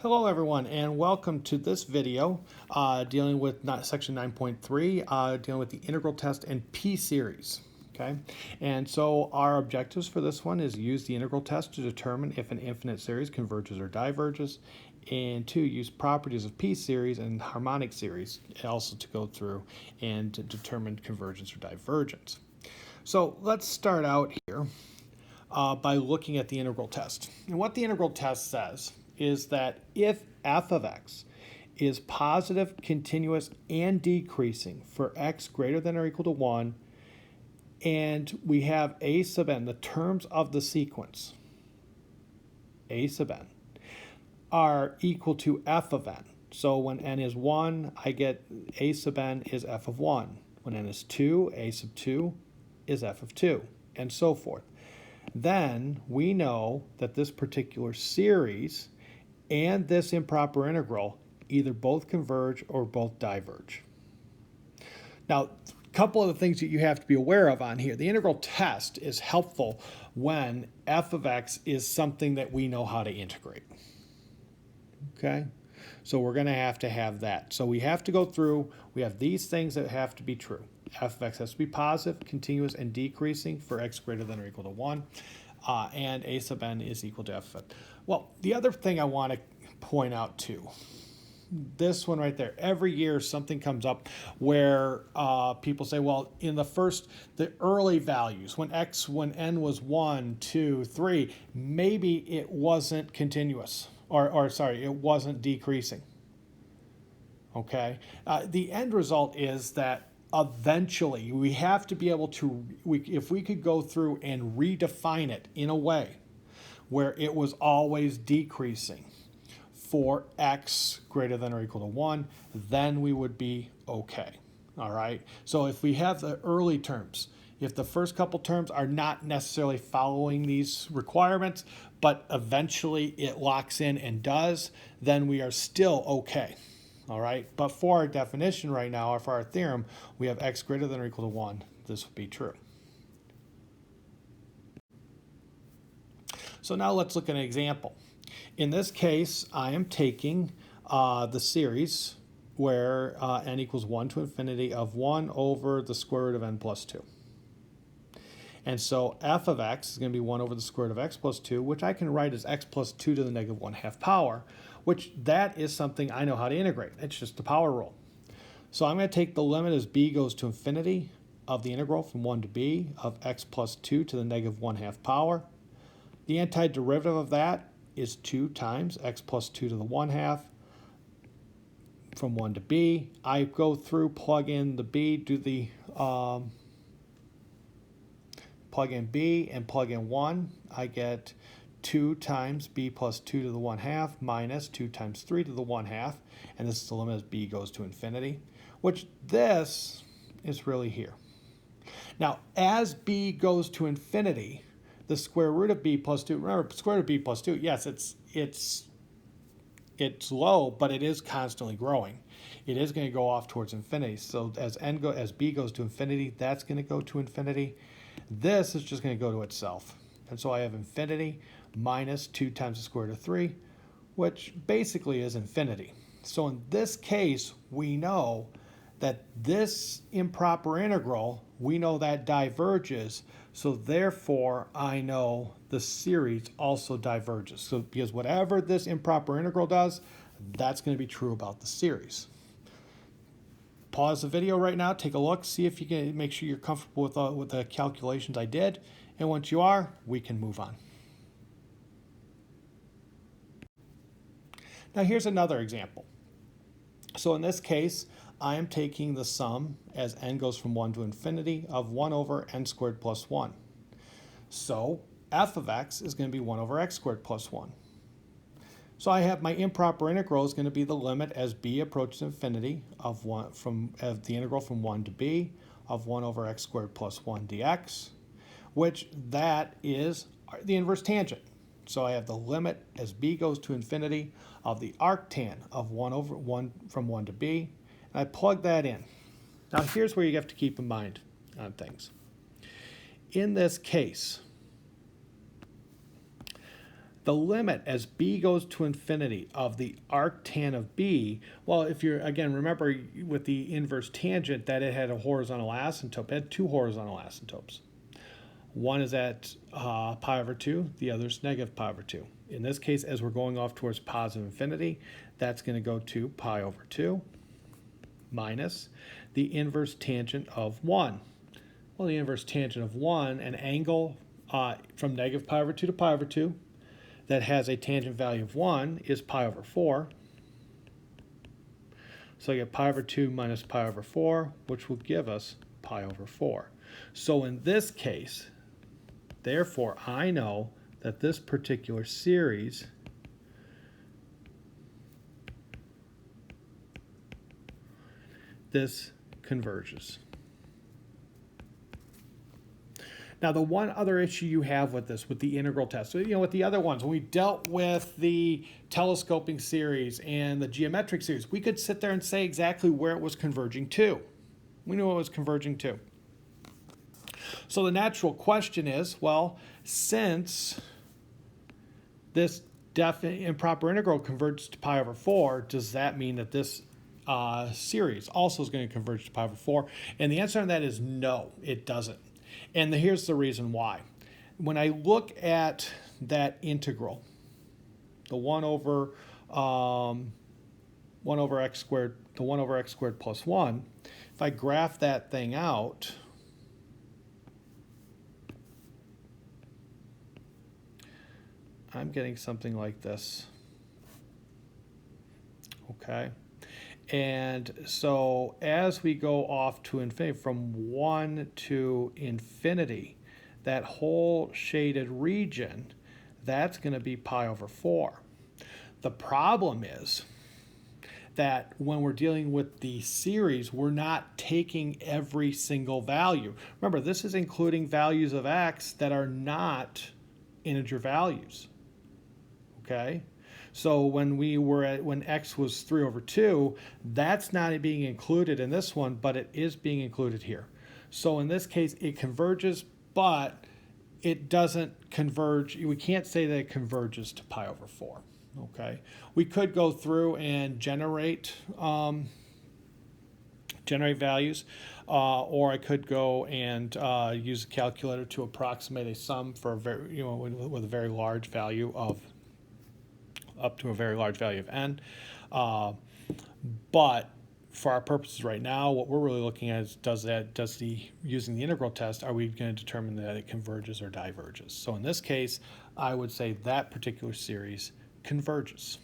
Hello everyone and welcome to this video dealing with section 9.3, dealing with the integral test and p-series. Okay, and so our objectives for this one is use the integral test to determine if an infinite series converges or diverges, and two, use properties of p-series and harmonic series also to go through and to determine convergence or divergence. So let's start out here by looking at the integral test. And what the integral test says is that if f of x is positive, continuous, and decreasing for x greater than or equal to 1, and we have a sub n, the terms of the sequence, a sub n, are equal to f of n. So when n is 1, I get a sub n is f of 1. When n is 2, a sub 2 is f of 2, and so forth. Then we know that this particular series and this improper integral either both converge or both diverge. Now, a couple of the things that you have to be aware of on here. The integral test is helpful when f of x is something that we know how to integrate. Okay? So we're going to have that. So we have to go through, we have these things that have to be true. F of x has to be positive, continuous, and decreasing for x greater than or equal to 1. And a sub n is equal to f of n. Well, the other thing I want to point out too, this one right there, every year something comes up where people say, well, in the early values, when n was 1, 2, 3, maybe it wasn't continuous, it wasn't decreasing. Okay? The end result is that eventually we have to be able to, if we could go through and redefine it in a way where it was always decreasing for x greater than or equal to 1, then we would be okay. All right? So if we have the early terms, if the first couple terms are not necessarily following these requirements, but eventually it locks in and does, then we are still okay. All right, but for our definition right now, or for our theorem, we have x greater than or equal to 1. This would be true. So now let's look at an example. In this case, I am taking the series where n equals 1 to infinity of 1 over the square root of n plus 2. And so f of x is going to be 1 over the square root of x plus 2, which I can write as x plus 2 to the negative 1/2 power, which that is something I know how to integrate. It's just the power rule. So I'm going to take the limit as b goes to infinity of the integral from 1 to b of x plus 2 to the negative 1/2 power. The antiderivative of that is 2 times x plus 2 to the 1/2 from 1 to b. I go through, plug in the b, do the plug in b and plug in 1. I get 2 times b plus 2 to the 1/2 minus 2 times 3 to the 1/2. And this is the limit as b goes to infinity, which this is really here. Now, as b goes to infinity, the square root of b plus 2, remember, square root of b plus 2, yes, it's low, but it is constantly growing. It is going to go off towards infinity. So as b goes to infinity, that's going to go to infinity. This is just going to go to itself. And so I have infinity minus 2 times the square root of 3, which basically is infinity. So in this case, we know that this improper integral, we know that diverges. So therefore, I know the series also diverges. So because whatever this improper integral does, that's going to be true about the series. Pause the video right now, take a look, see if you can make sure you're comfortable with the calculations I did. And once you are, we can move on. Now here's another example. So in this case, I am taking the sum as n goes from 1 to infinity of 1 over n squared plus 1. So f of x is going to be 1 over x squared plus 1. So I have my improper integral is going to be the limit as b approaches infinity of the integral from 1 to b of 1 over x squared plus 1 dx, which that is the inverse tangent. So I have the limit as b goes to infinity of the arctan of 1 over 1 from 1 to b, and I plug that in. Now here's where you have to keep in mind on things. In this case, The limit as b goes to infinity of the arctan of b, well, if you're, again, remember with the inverse tangent that it had a horizontal asymptote. It had two horizontal asymptotes. One is at pi over 2, the other is negative pi over 2. In this case, as we're going off towards positive infinity, that's going to go to pi over 2 minus the inverse tangent of 1. Well, the inverse tangent of 1, an angle from negative pi over 2 to pi over 2, that has a tangent value of 1 is pi over 4. So I get pi over 2 minus pi over 4, which will give us pi over 4. So in this case, therefore, I know that this particular series this converges. Now, the one other issue you have with this, with the integral test, so, with the other ones, when we dealt with the telescoping series and the geometric series, we could sit there and say exactly where it was converging to. We knew it was converging to. So the natural question is, well, since this improper integral converges to pi over 4, does that mean that this series also is going to converge to pi over 4? And the answer on that is no, it doesn't. And here's the reason why. When I look at that integral, the 1 over x squared, the 1 over x squared plus 1, if I graph that thing out, I'm getting something like this. Okay. And so as we go off to infinity, from 1 to infinity, that whole shaded region, that's going to be pi over 4. The problem is that when we're dealing with the series, we're not taking every single value. Remember, this is including values of x that are not integer values. Okay? So when x was 3 over 2, that's not being included in this one, but it is being included here. So in this case, it converges, but it doesn't converge. We can't say that it converges to pi over 4. Okay, we could go through and generate values, or I could go and use a calculator to approximate a sum for a very, with a very large value of up to a very large value of n. But for our purposes right now, what we're really looking at is using the integral test, are we going to determine that it converges or diverges? So in this case, I would say that particular series converges.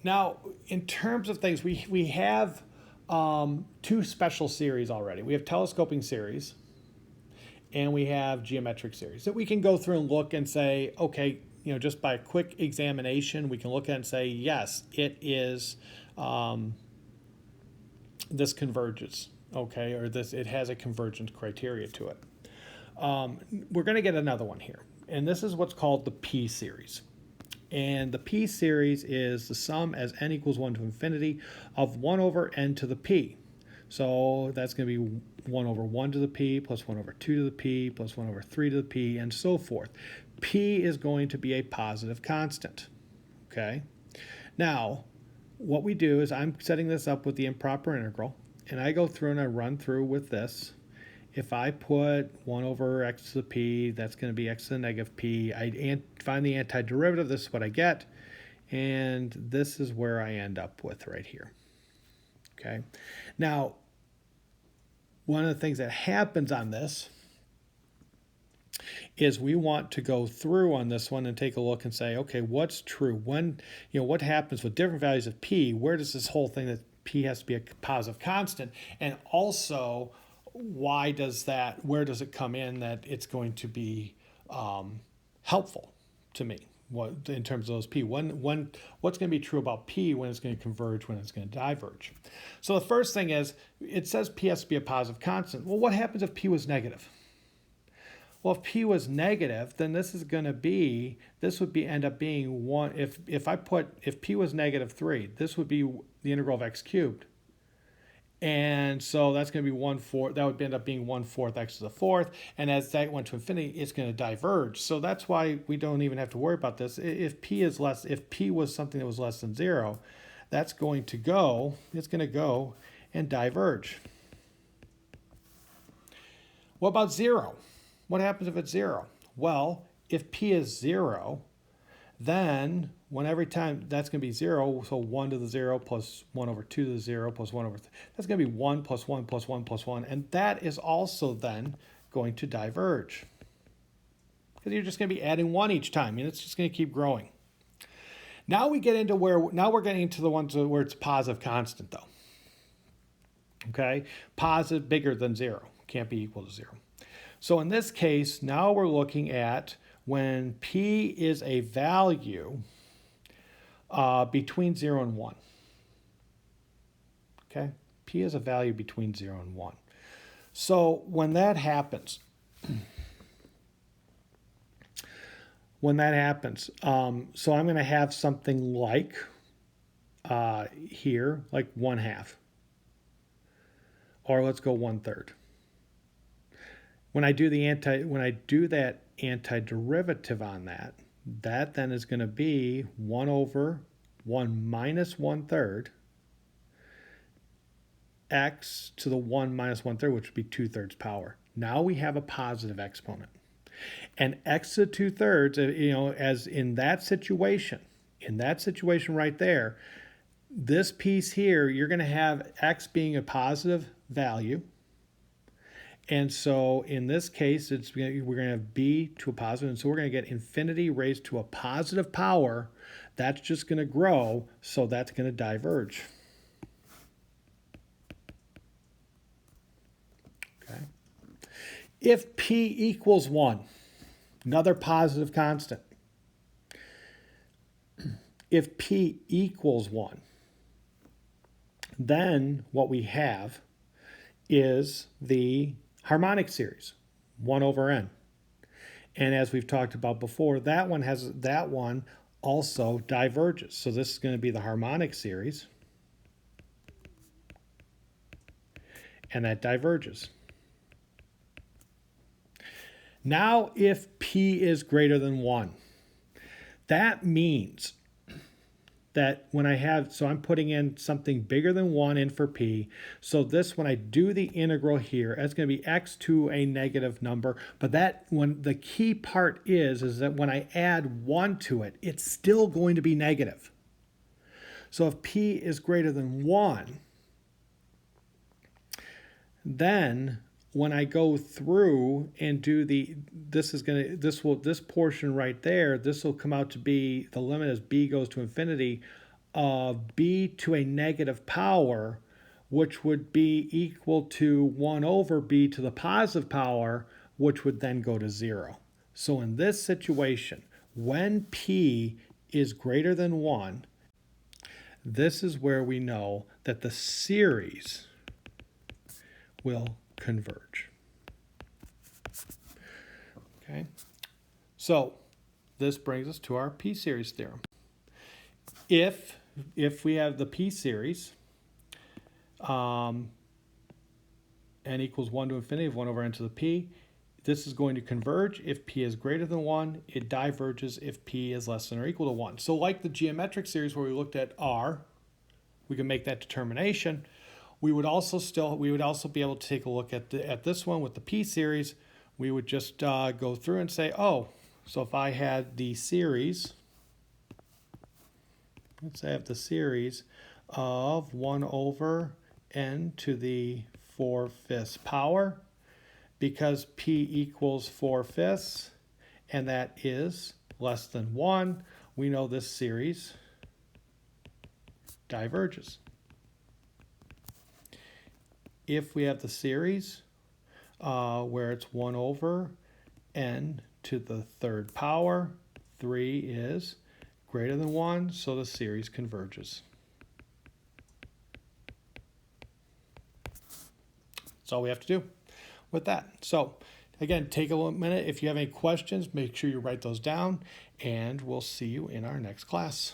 Now, in terms of things, we have two special series already. We have telescoping series, and we have geometric series that we can go through and look and say, okay, just by a quick examination, we can look at it and say, yes, it is, this converges, okay, or it has a convergence criteria to it. We're going to get another one here, and this is what's called the P series. And the P series is the sum as n equals 1 to infinity of 1 over n to the P. So that's going to be 1 over 1 to the P plus 1 over 2 to the P plus 1 over 3 to the P and so forth. P is going to be a positive constant. Okay. Now, what we do is I'm setting this up with the improper integral, and I go through and I run through with this. If I put 1 over x to the P, that's going to be x to the negative P. I find the antiderivative. This is what I get. And this is where I end up with right here. Okay. Now, one of the things that happens on this is we want to go through on this one and take a look and say, okay, what's true? When, what happens with different values of P? Where does this whole thing that P has to be a positive constant? And also, where does it come in that it's going to be helpful to me? What in terms of those P? What's going to be true about P when it's going to converge, when it's going to diverge? So the first thing is, it says P has to be a positive constant. Well, what happens if P was negative? Well, if P was negative, then this would end up being 1. If P was negative 3, this would be the integral of x cubed. And so that's going to be 1/4. That would end up being 1/4 x to the fourth. And as that went to infinity, it's going to diverge. So that's why we don't even have to worry about this. If p was something that was less than 0, that's going to go, it's going to go and diverge. What about 0? What happens if it's 0? Well, if p is 0, then when every time that's going to be 0, so 1 to the 0 plus 1 over 2 to the 0 plus 1 over 3, that's going to be 1 plus 1 plus 1 plus 1, and that is also then going to diverge. Because you're just going to be adding 1 each time, and it's just going to keep growing. Now we get into now we're getting into the ones where it's positive constant though. Okay, positive bigger than 0, can't be equal to 0. So in this case, now we're looking at when p is a value between 0 and 1. Okay, p is a value between 0 and 1. So when that happens, so I'm going to have something like here, like 1/2, or let's go 1/3. When I do that antiderivative on that, that then is going to be 1 over 1 minus 1/3 x to the 1 minus 1/3, which would be 2/3 power. Now we have a positive exponent. And x to the 2/3, as in that situation right there, this piece here, you're going to have x being a positive value. And so in this case, we're going to have b to a positive, and so we're going to get infinity raised to a positive power. That's just going to grow, so that's going to diverge. Okay. If p equals 1, another positive constant. If p equals 1, then what we have is the harmonic series, 1 over n. And as we've talked about before, that one also diverges. So this is going to be the harmonic series, and that diverges. Now if p is greater than 1, that means that when I'm putting in something bigger than 1 in for p. So this, when I do the integral here, that's going to be x to a negative number. But the key part is that when I add 1 to it, it's still going to be negative. So if p is greater than 1, then when I go through and do this portion right there, this will come out to be, the limit as b goes to infinity, of b to a negative power, which would be equal to 1 over b to the positive power, which would then go to 0. So in this situation, when p is greater than 1, this is where we know that the series will converge. Okay, so this brings us to our p-series theorem. If we have the p-series, n equals 1 to infinity of 1 over n to the p, this is going to converge. If p is greater than 1, it diverges if p is less than or equal to 1. So like the geometric series where we looked at r, we can make that determination. We would also be able to take a look at this one with the p-series. We would just go through and say, oh, so if I had the series, let's say I have the series of 1 over n to the 4/5 power, because p equals 4/5, and that is less than 1, we know this series diverges. If we have the series where it's 1 over n to the 3rd power, 3 is greater than 1, so the series converges. That's all we have to do with that. So again, take a minute. If you have any questions, make sure you write those down, and we'll see you in our next class.